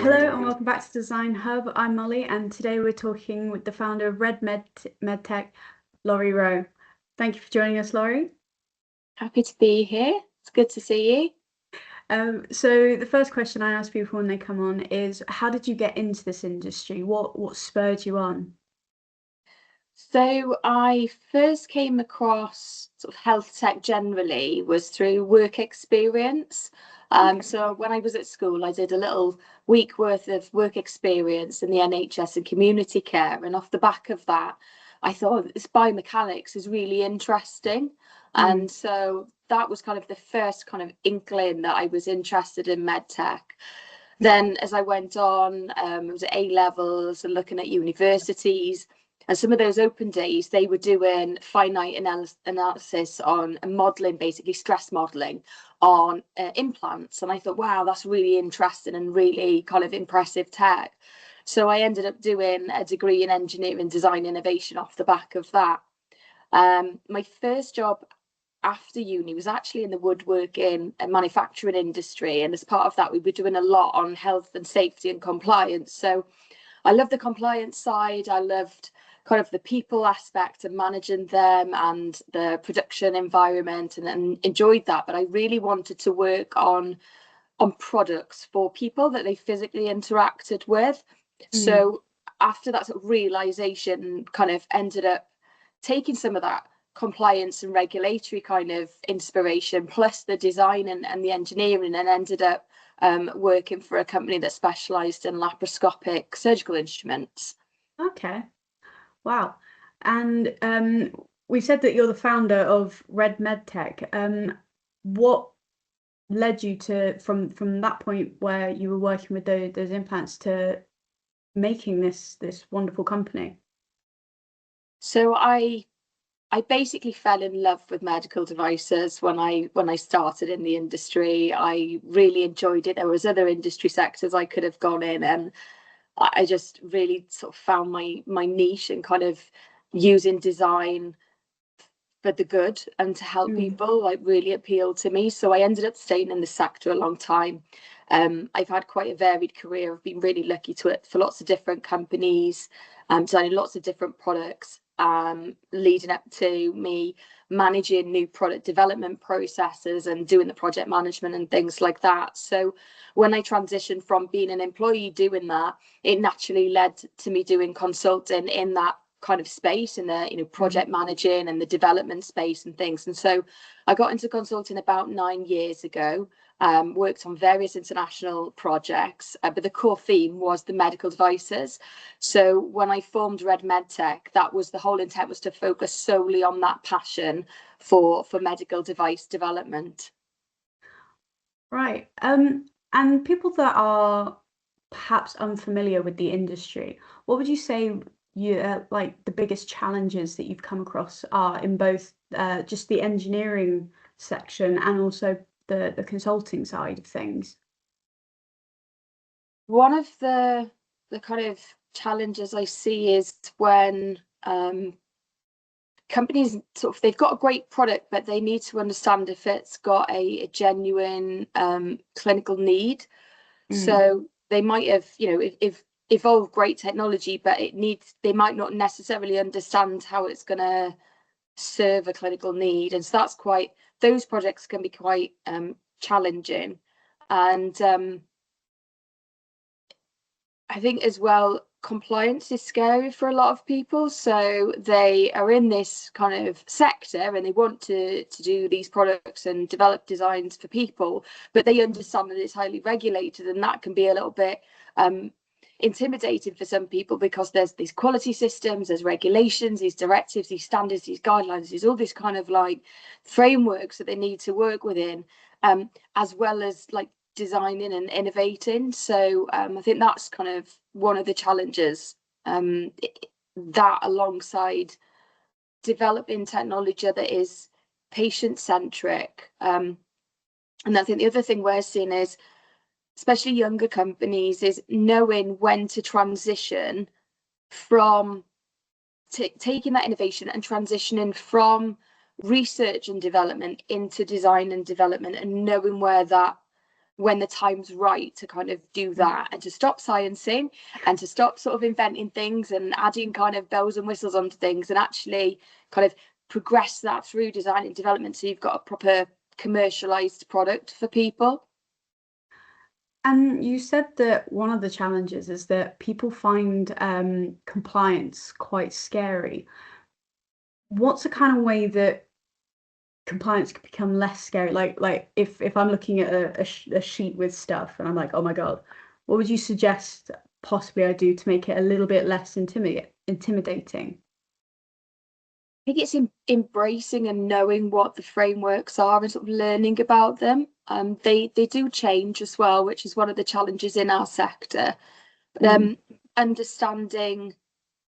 Hello and welcome back to Design Hub. I'm Molly, and today we're talking with the founder of Red Medtech, Laurie Rowe. Thank you for joining us, Laurie. Happy to be here. It's good to see you. So the first question I ask people when they come on is, how did you get into this industry? What spurred you on? So I first came across sort of health tech generally was through work experience. So when I was at school, I did a little week worth of work experience in the NHS and community care. And off the back of that, I thought this biomechanics is really interesting. And so that was kind of the first kind of inkling that I was interested in medtech. Then as I went on, it was at A levels and looking at universities. And some of those open days, they were doing finite analysis on modelling, basically stress modelling on implants. And I thought, wow, that's really interesting and really kind of impressive tech. So I ended up doing a degree in engineering, design, innovation off the back of that. My first job after uni was actually in the woodworking and manufacturing industry. And as part of that, we were doing a lot on health and safety and compliance. So I loved the compliance side. I loved kind of the people aspect of managing them and the production environment, and enjoyed that. But I really wanted to work on products for people that they physically interacted with. So after that sort of realization, kind of ended up taking some of that compliance and regulatory kind of inspiration plus the design and the engineering, and ended up working for a company that specialized in laparoscopic surgical instruments. Okay. Wow. And we said that you're the founder of Red Medtech. What led you to, from that point where you were working with those implants, to making this wonderful company? So I basically fell in love with medical devices when I started in the industry. I really enjoyed it. There was other industry sectors I could have gone in, and I just really sort of found my niche and kind of using design for the good and to help people like really appealed to me. So I ended up staying in the sector a long time. I've had quite a varied career. I've been really lucky to work for lots of different companies, designing lots of different products, leading up to me managing new product development processes and doing the project management and things like that. So when I transitioned from being an employee doing that, it naturally led to me doing consulting in that kind of space, in the project managing and the development space and things. And so I got into consulting about 9 years ago. Worked on various international projects, but the core theme was the medical devices. So when I formed Red Medtech, that was the whole intent, was to focus solely on that passion for medical device development. Right. And people that are perhaps unfamiliar with the industry, what would you say like the biggest challenges that you've come across are in both just the engineering section and also the consulting side of things? One of the kind of challenges I see is when companies sort of, they've got a great product, but they need to understand if it's got a genuine clinical need. So they might have, if evolved great technology, but they might not necessarily understand how it's going to serve a clinical need. And so those projects can be quite challenging. And I think as well, compliance is scary for a lot of people. So they are in this kind of sector and they want to do these products and develop designs for people, but they understand that it's highly regulated, and that can be a little bit intimidating for some people, because there's these quality systems, there's regulations, these directives, these standards, these guidelines, there's all this kind of like frameworks that they need to work within, as well as like designing and innovating. So I think that's kind of one of the challenges, that alongside developing technology that is patient-centric. And I think the other thing we're seeing is, especially younger companies, is knowing when to transition from taking that innovation and transitioning from research and development into design and development, and knowing where that when the time's right to kind of do that, and to stop sciencing and to stop sort of inventing things and adding kind of bells and whistles onto things, and actually kind of progress that through design and development so you've got a proper commercialized product for people. And you said that one of the challenges is that people find compliance quite scary. What's the kind of way that compliance could become less scary? Like if I'm looking at a sheet with stuff and I'm like, oh my God, what would you suggest possibly I do to make it a little bit less intimidating? I think it's embracing and knowing what the frameworks are and sort of learning about them. They do change as well, which is one of the challenges in our sector. But understanding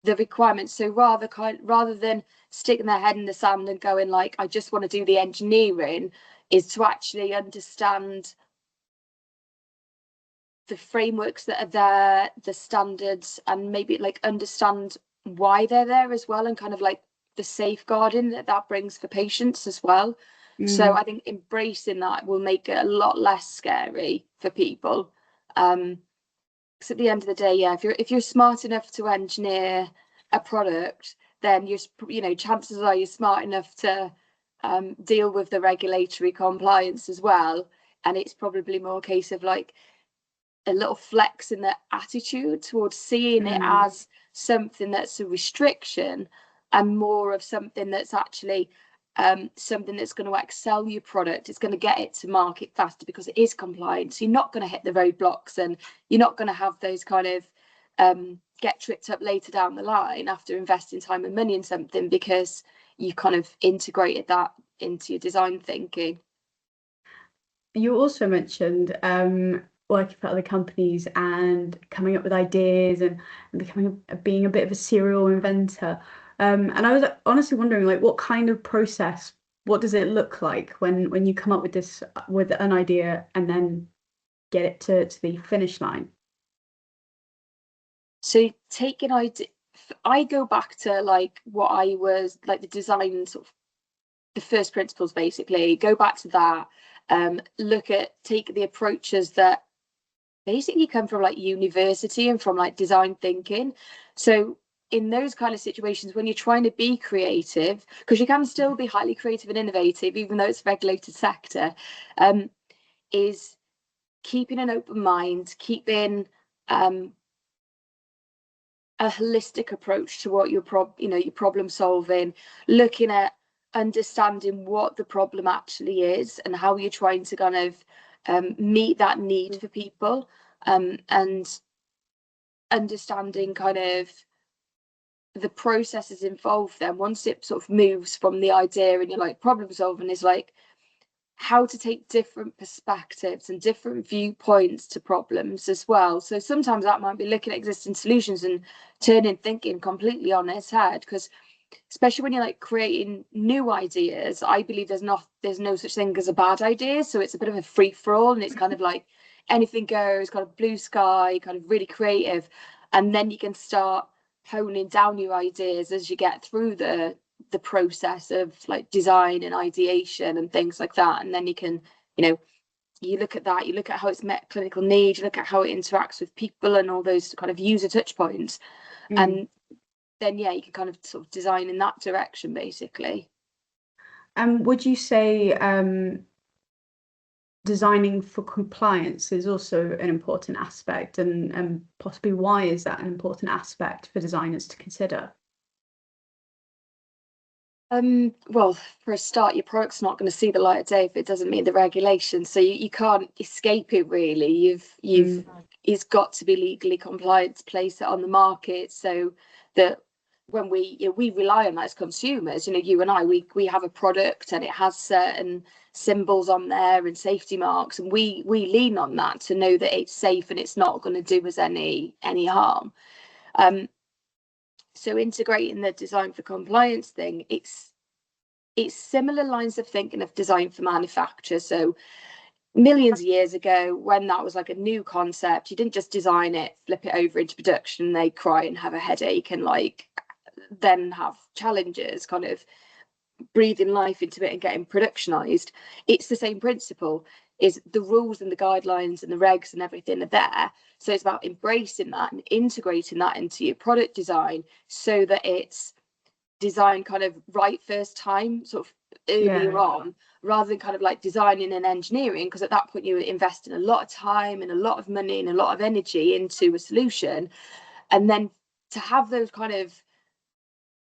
the requirements. So rather than sticking their head in the sand and going like, I just want to do the engineering, is to actually understand the frameworks that are there, the standards, and maybe like understand why they're there as well, and kind of like the safeguarding that brings for patients as well. So I think embracing that will make it a lot less scary for people. Because at the end of the day, yeah, if you're smart enough to engineer a product, then chances are you're smart enough to deal with the regulatory compliance as well. And it's probably more a case of like a little flex in their attitude towards seeing it as something that's a restriction, and more of something that's actually something that's going to excel your product. It's going to get it to market faster because it is compliant. So you're not going to hit the roadblocks, and you're not going to have those kind of get tripped up later down the line after investing time and money in something, because you kind of integrated that into your design thinking. You also mentioned working for other companies and coming up with ideas and being a bit of a serial inventor. And I was honestly wondering, like, what kind of process, what does it look like when you come up with an idea and then get it to the finish line? So taking idea, I go back to like what I was like, the design sort of the first principles, basically go back to that, take the approaches that basically come from like university and from like design thinking. So in those kind of situations, when you're trying to be creative, because you can still be highly creative and innovative even though it's a regulated sector, is keeping an open mind, keeping a holistic approach to what your problem solving, looking at understanding what the problem actually is and how you're trying to kind of meet that need for people, and understanding kind of the processes involved. Then once it sort of moves from the idea and you're like problem solving, is like how to take different perspectives and different viewpoints to problems as well. So sometimes that might be looking at existing solutions and turning thinking completely on its head, because especially when you're like creating new ideas, I believe there's no such thing as a bad idea. So it's a bit of a free for all, and it's kind of like anything goes, kind of blue sky, kind of really creative. And then you can start honing down your ideas as you get through the process of like design and ideation and things like that. And then you can, you look at that, you look at how it's met clinical needs, you look at how it interacts with people and all those kind of user touch points. And then, yeah, you can kind of sort of design in that direction, basically. And would you say designing for compliance is also an important aspect, and possibly why is that an important aspect for designers to consider? Well, for a start, your product's not going to see the light of day if it doesn't meet the regulations. So you can't escape it, really. It's got to be legally compliant to place it on the market, so that when we rely on that as consumers, you and I, we have a product and it has certain symbols on there and safety marks, and we lean on that to know that it's safe and it's not going to do us any harm. So integrating the design for compliance thing, it's similar lines of thinking of design for manufacture. So millions of years ago, when that was like a new concept, you didn't just design it, flip it over into production, they cry and have a headache and like then have challenges kind of breathing life into it and getting productionized. It's the same principle. is the rules and the guidelines and the regs and everything are there. So it's about embracing that and integrating that into your product design so that it's designed kind of right first time, sort of earlier on, rather than kind of like designing and engineering, because at that point you're investing a lot of time and a lot of money and a lot of energy into a solution, and then to have those kind of,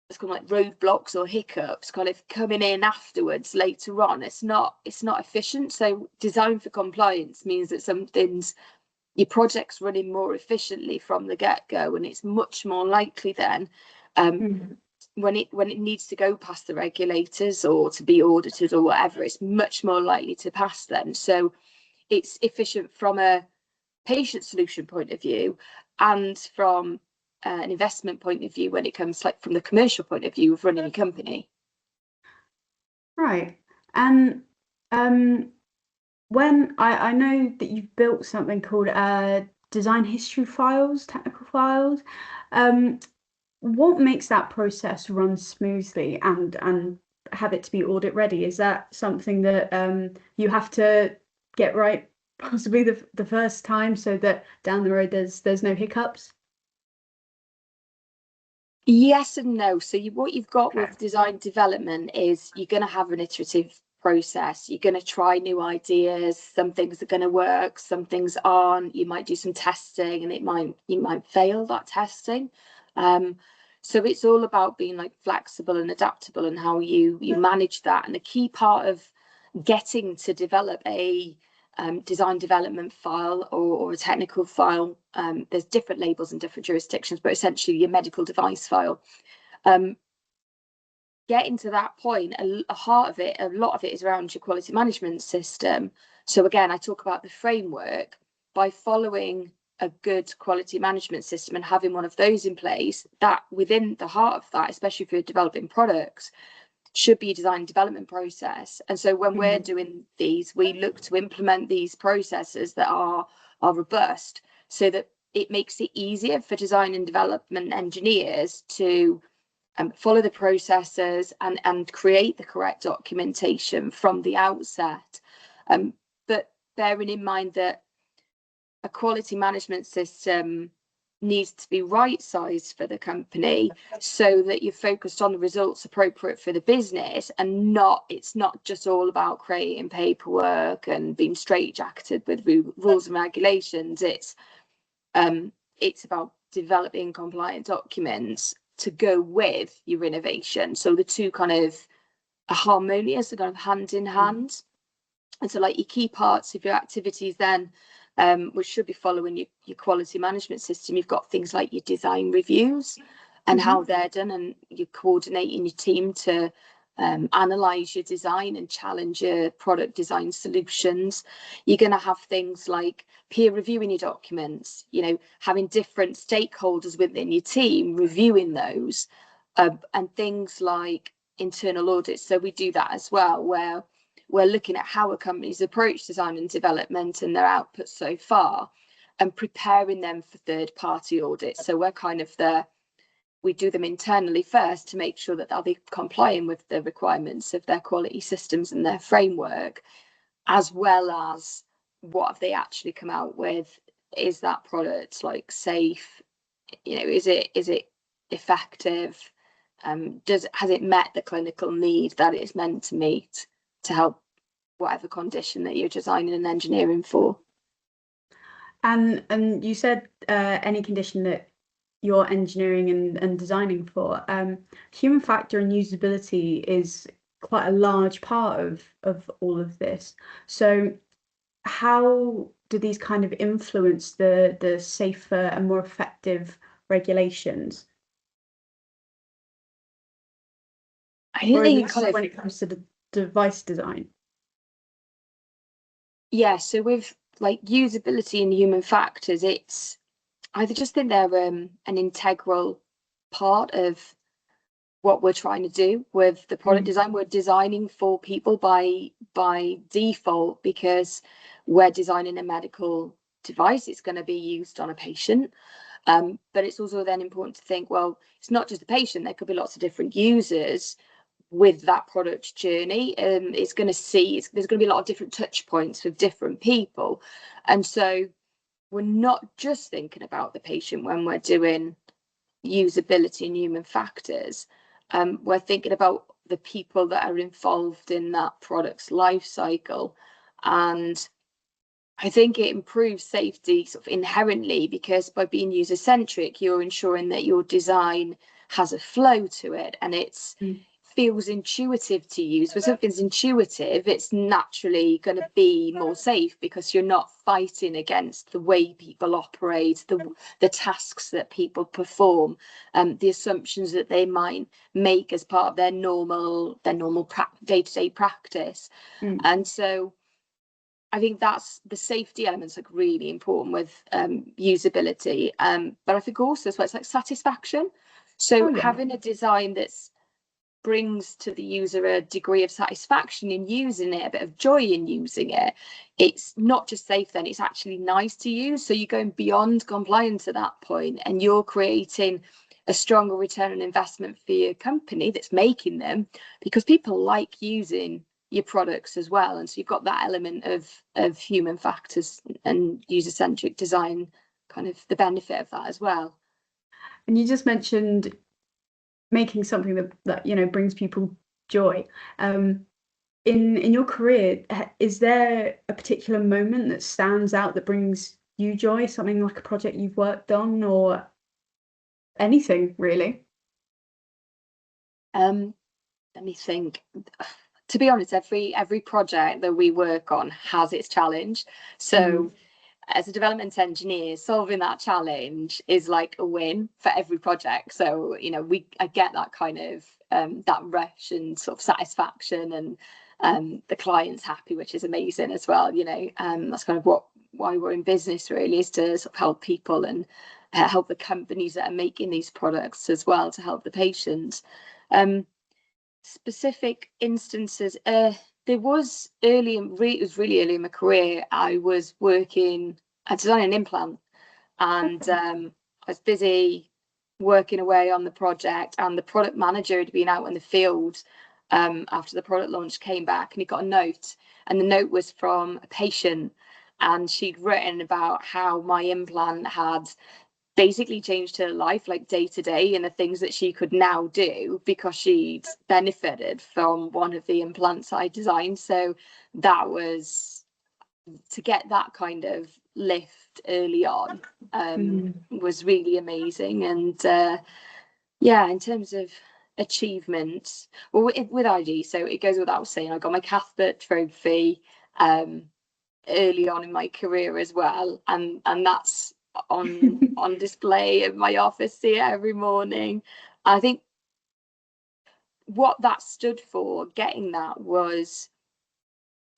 it's kind of like roadblocks or hiccups kind of coming in afterwards later on, it's not efficient. So design for compliance means that your project's running more efficiently from the get-go, and it's much more likely then when it needs to go past the regulators or to be audited or whatever, it's much more likely to pass then. So it's efficient from a patient solution point of view, and from an investment point of view when it comes like from the commercial point of view of running a company. Right. And when I know that you've built something called design history files, technical files. What makes that process run smoothly and have it to be audit ready? Is that something that you have to get right possibly the first time so that down the road there's no hiccups? Yes and no. So what you've got with design development is you're going to have an iterative process. You're going to try new ideas. Some things are going to work, some things aren't. You might do some testing and you might fail that testing. So it's all about being like flexible and adaptable and how you manage that. And the key part of getting to develop a design development file or a technical file, there's different labels in different jurisdictions, but essentially your medical device file. Getting to that point, a lot of it is around your quality management system. So again, I talk about the framework. By following a good quality management system and having one of those in place, that within the heart of that, especially if you're developing products, should be a design development process. And so when we're doing these, we look to implement these processes that are robust, so that it makes it easier for design and development engineers to follow the processes and create the correct documentation from the outset. But bearing in mind that a quality management system needs to be right sized for the company, so that you're focused on the results appropriate for the business, and it's not just all about creating paperwork and being straitjacketed with rules and regulations. It's about developing compliant documents to go with your innovation, so the two kind of are harmonious, are kind of hand in hand. And so like your key parts of your activities then, which should be following your quality management system, you've got things like your design reviews and how they're done, and you're coordinating your team to analyze your design and challenge your product design solutions. You're going to have things like peer reviewing your documents, having different stakeholders within your team reviewing those, and things like internal audits. So we do that as well, where we're looking at how a company's approach design and development and their output so far, and preparing them for third-party audits. So we're kind of we do them internally first to make sure that they'll be complying with the requirements of their quality systems and their framework, as well as what have they actually come out with? Is that product like safe? Is it effective? Has it met the clinical need that it's meant to meet to help whatever condition that you're designing and engineering for? And you said any condition that you're engineering and designing for. Human factor and usability is quite a large part of all of this. So how do these kind of influence the safer and more effective regulations? I think when it comes to the device design. Yeah, so with like usability and human factors, I just think they're an integral part of what we're trying to do with the product design. We're designing for people by default, because we're designing a medical device. It's going to be used on a patient. But it's also then important to think, well, it's not just the patient. There could be lots of different users. with that product journey. There's going to be a lot of different touch points with different people, and so we're not just thinking about the patient when we're doing usability and human factors. We're thinking about the people that are involved in that product's life cycle, and I think it improves safety sort of inherently, because by being user-centric, you're ensuring that your design has a flow to it and it's feels intuitive to use. When something's intuitive, it's naturally going to be more safe, because you're not fighting against the way people operate, the tasks that people perform, the assumptions that they might make as part of their normal day-to-day practice. And so I think that's the safety elements, like, really important with usability. But I think also as well, it's like satisfaction. So having a design that's brings to the user a degree of satisfaction in using it, a bit of joy in using it, it's not just safe, then it's actually nice to use. So you're going beyond compliance at that point, and you're creating a stronger return on investment for your company that's making them, because people like using your products as well. And so you've got that element of human factors and user-centric design, kind of the benefit of that as well. And you just mentioned making something that you know brings people joy. In your career, is there a particular moment that stands out that brings you joy? Something like a project you've worked on, or anything really? Let me think. To be honest, every project that we work on has its challenge. So as a development engineer, solving that challenge is like a win for every project. So, you know, I get that kind of that rush and sort of satisfaction, and the client's happy, which is amazing as well. You know, that's kind of why we're in business, really, is to sort of help people and help the companies that are making these products as well, to help the patients. Specific instances, there was it was really early in my career. I was working, I designed an implant, and I was busy working away on the project, and the product manager had been out in the field after the product launch, came back, and he got a note, and the note was from a patient, and she'd written about how my implant had basically changed her life, like day to day, and the things that she could now do because she'd benefited from one of the implants I designed. So that was, to get that kind of lift early on, was really amazing. And yeah, in terms of achievements, well, with IG, so it goes without saying, I got my Cathbert trophy early on in my career as well, and that's on display in my office here every morning. I think what that stood for, getting that, was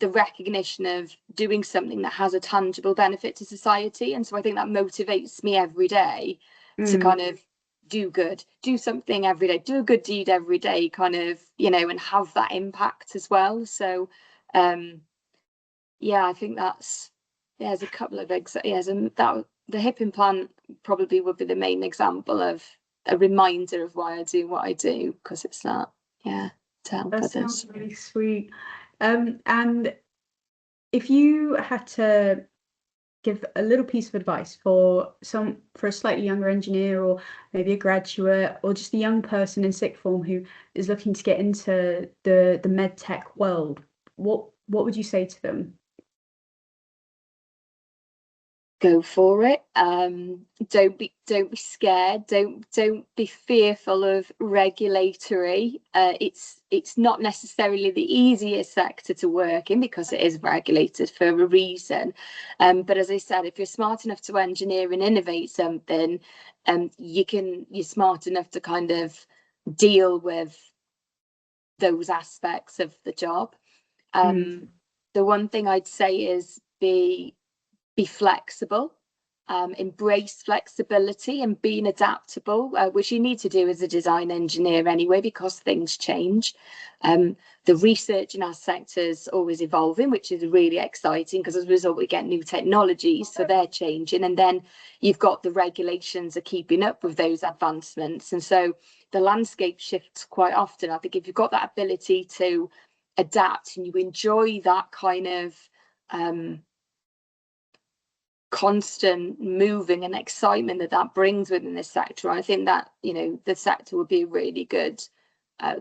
the recognition of doing something that has a tangible benefit to society. And so I think that motivates me every day to kind of do good, do something every day, do a good deed every day, kind of, you know, and have that impact as well. So yeah, I think there's a couple of that the hip implant probably would be the main example of a reminder of why I do what I do, because it's that, to help That others. sounds really sweet. And if you had to give a little piece of advice for a slightly younger engineer, or maybe a graduate, or just a young person in sixth form who is looking to get into the med tech world, what would you say to them? Go for it. Don't be scared. Don't be fearful of regulatory. It's not necessarily the easiest sector to work in, because it is regulated for a reason. But as I said, if you're smart enough to engineer and innovate something, you're smart enough to kind of deal with those aspects of the job. The one thing I'd say is be flexible. embrace flexibility and being adaptable, which you need to do as a design engineer anyway, because things change. The research in our sector is always evolving, which is really exciting, because as a result we get new technologies, so they're changing, and then you've got the regulations are keeping up with those advancements, and so the landscape shifts quite often. I think if you've got that ability to adapt and you enjoy that kind of constant moving and excitement that brings within this sector, I think that, you know, the sector would be a really good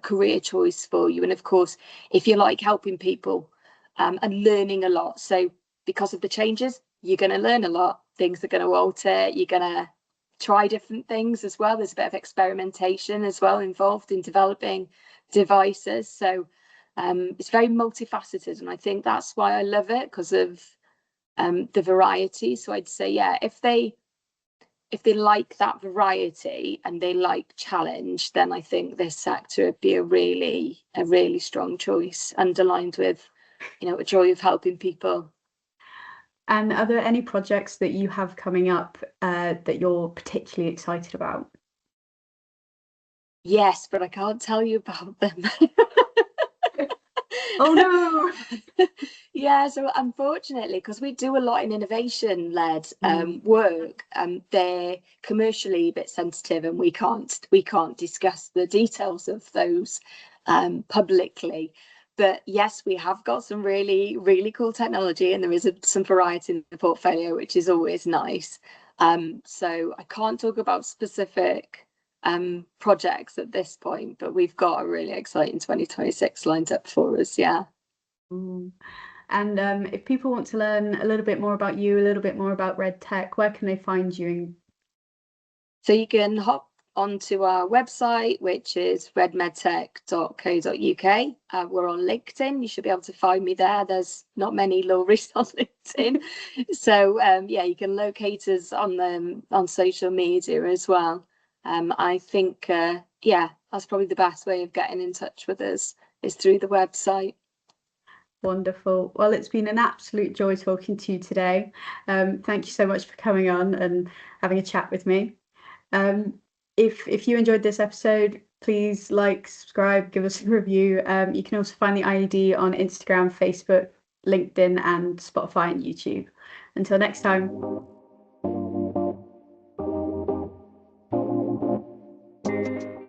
career choice for you. And of course, if you like helping people and learning a lot, so because of the changes, you're going to learn a lot, things are going to alter, you're going to try different things as well. There's a bit of experimentation as well involved in developing devices, so it's very multifaceted, and I think that's why I love it, because of the variety. So I'd say, yeah, if they like that variety and they like challenge, then I think this sector would be a really strong choice, underlined with, you know, a joy of helping people. And are there any projects that you have coming up that you're particularly excited about? Yes, but I can't tell you about them. Oh no. Yeah, so unfortunately, because we do a lot in innovation-led work, they're commercially a bit sensitive, and we can't discuss the details of those publicly. But yes, we have got some really cool technology, and there is some variety in the portfolio, which is always nice. So I can't talk about specific projects at this point, but we've got a really exciting 2026 lined up for us. Yeah. And if people want to learn a little bit more about you, a little bit more about Red Tech, where can they find you? So you can hop onto our website, which is redmedtech.co.uk. We're on LinkedIn. You should be able to find me there. There's not many Lauries on LinkedIn. So yeah, you can locate us on social media as well. I think, yeah, that's probably the best way of getting in touch with us, is through the website. Wonderful. Well, it's been an absolute joy talking to you today. Thank you so much for coming on and having a chat with me. If you enjoyed this episode, please like, subscribe, give us a review. You can also find the IED on Instagram, Facebook, LinkedIn, and Spotify and YouTube. Until next time.